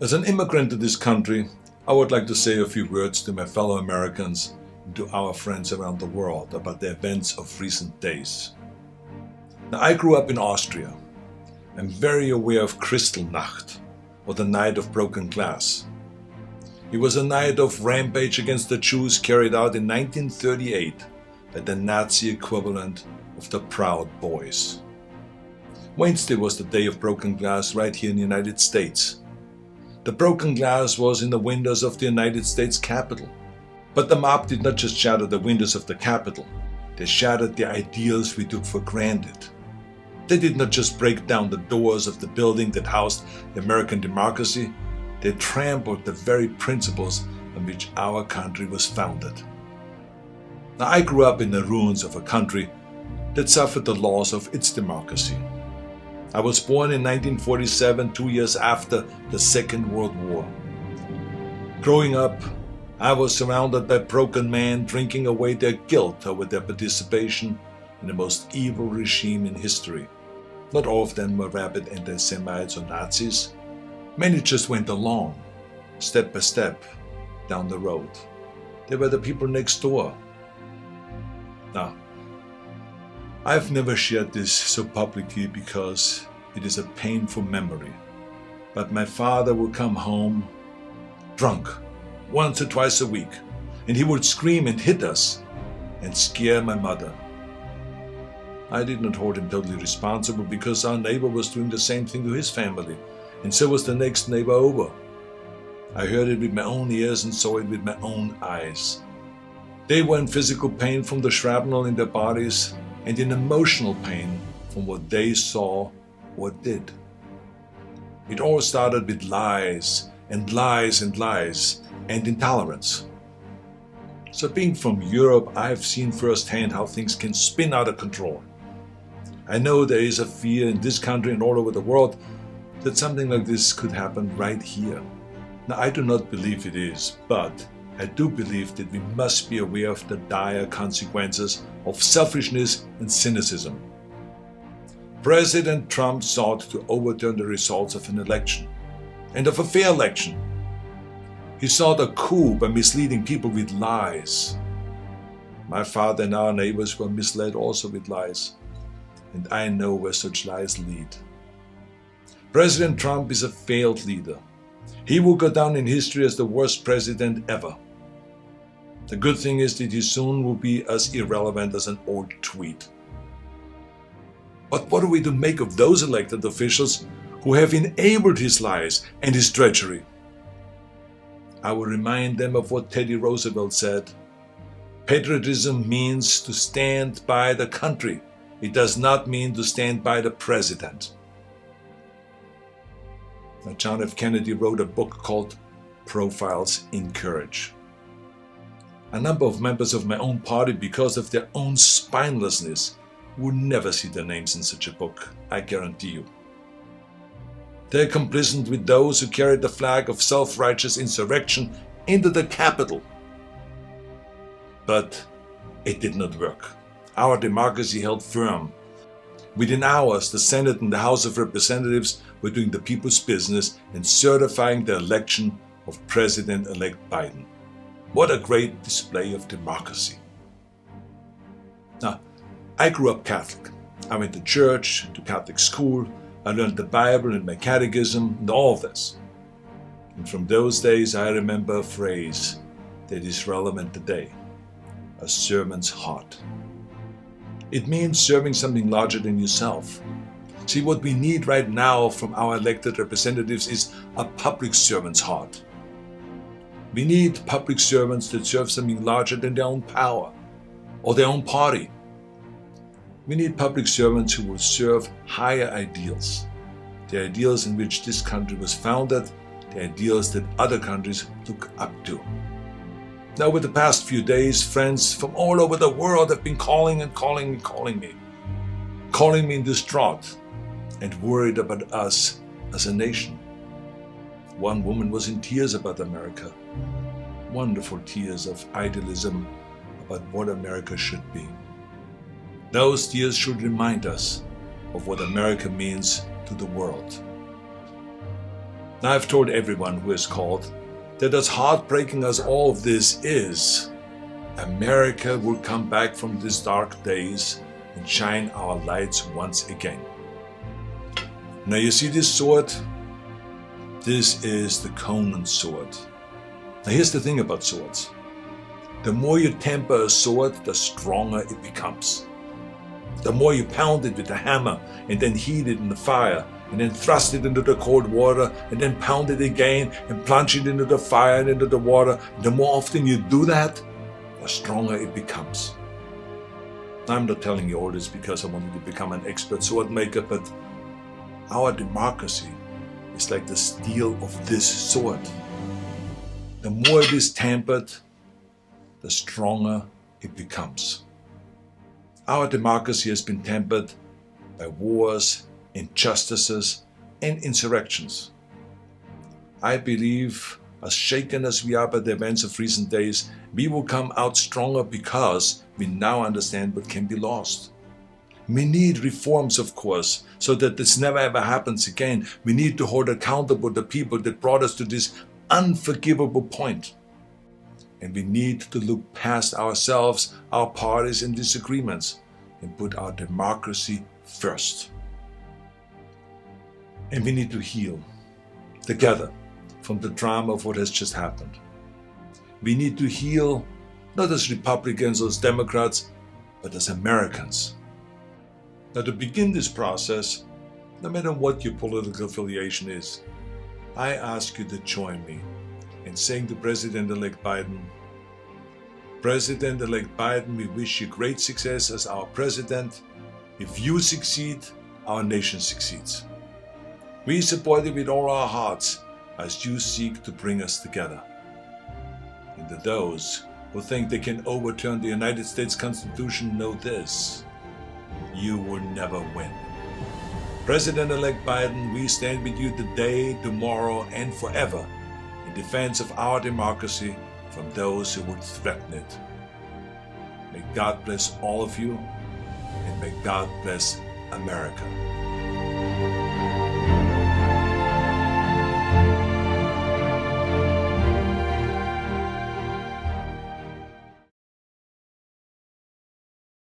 As an immigrant to this country, I would like to say a few words to my fellow Americans and to our friends around the world about the events of recent days. Now, I grew up in Austria. I'm very aware of Kristallnacht, or the Night of Broken Glass. It was a night of rampage against the Jews carried out in 1938 by the Nazi equivalent of the Proud Boys. Wednesday was the day of broken glass right here in the United States. The broken glass was in the windows of the United States Capitol. But the mob did not just shatter the windows of the Capitol, they shattered the ideals we took for granted. They did not just break down the doors of the building that housed the American democracy, they trampled the very principles on which our country was founded. Now, I grew up in the ruins of a country that suffered the loss of its democracy. I was born in 1947, 2 years after the Second World War. Growing up, I was surrounded by broken men drinking away their guilt over their participation in the most evil regime in history. Not all of them were rabid anti-Semites or Nazis. Many just went along, step by step, down the road. They were the people next door. Now, I've never shared this so publicly because it is a painful memory. But my father would come home drunk once or twice a week, and he would scream and hit us and scare my mother. I did not hold him totally responsible because our neighbor was doing the same thing to his family, and so was the next neighbor over. I heard it with my own ears and saw it with my own eyes. They were in physical pain from the shrapnel in their bodies and in emotional pain from what they saw or did. It all started with lies and lies and lies and intolerance. So being from Europe, I've seen firsthand how things can spin out of control. I know there is a fear in this country and all over the world that something like this could happen right here. Now, I do not believe it is, but I do believe that we must be aware of the dire consequences of selfishness and cynicism. President Trump sought to overturn the results of an election, and of a fair election. He sought a coup by misleading people with lies. My father and our neighbors were misled also with lies, and I know where such lies lead. President Trump is a failed leader. He will go down in history as the worst president ever. The good thing is that he soon will be as irrelevant as an old tweet. But what are we to make of those elected officials who have enabled his lies and his treachery? I will remind them of what Teddy Roosevelt said. Patriotism means to stand by the country. It does not mean to stand by the president. Now, John F. Kennedy wrote a book called Profiles in Courage. A number of members of my own party, because of their own spinelessness, would never see their names in such a book, I guarantee you. They're complicit with those who carried the flag of self-righteous insurrection into the Capitol. But it did not work. Our democracy held firm. Within hours, the Senate and the House of Representatives were doing the people's business and certifying the election of President-elect Biden. What a great display of democracy. Now, I grew up Catholic. I went to church, to Catholic school. I learned the Bible and my catechism and all of this. And from those days, I remember a phrase that is relevant today: a servant's heart. It means serving something larger than yourself. See, what we need right now from our elected representatives is a public servant's heart. We need public servants that serve something larger than their own power or their own party. We need public servants who will serve higher ideals, the ideals in which this country was founded, the ideals that other countries look up to. Now, over the past few days, friends from all over the world have been calling me distraught and worried about us as a nation. One woman was in tears about America, wonderful tears of idealism about what America should be. Those tears should remind us of what America means to the world. Now I've told everyone who has called that as heartbreaking as all of this is, America will come back from these dark days and shine our lights once again. Now you see this sword? This is the Conan sword. Now here's the thing about swords. The more you temper a sword, the stronger it becomes. The more you pound it with a hammer and then heat it in the fire and then thrust it into the cold water and then pound it again and plunge it into the fire and into the water, the more often you do that, the stronger it becomes. I'm not telling you all this because I want you to become an expert sword maker, but our democracy is like the steel of this sword. The more it is tempered, the stronger it becomes. Our democracy has been tempered by wars, injustices, and insurrections. I believe, as shaken as we are by the events of recent days, we will come out stronger because we now understand what can be lost. We need reforms, of course, so that this never ever happens again. We need to hold accountable the people that brought us to this unforgivable point. And we need to look past ourselves, our parties and disagreements, and put our democracy first. And we need to heal together from the drama of what has just happened. We need to heal not as Republicans or as Democrats, but as Americans. Now, to begin this process, no matter what your political affiliation is, I ask you to join me in saying to President-elect Biden, President-elect Biden, we wish you great success as our president. If you succeed, our nation succeeds. We support you with all our hearts as you seek to bring us together. And to those who think they can overturn the United States Constitution, know this: you will never win. President-elect Biden, we stand with you today, tomorrow, and forever in defense of our democracy from those who would threaten it. May God bless all of you, and may God bless America.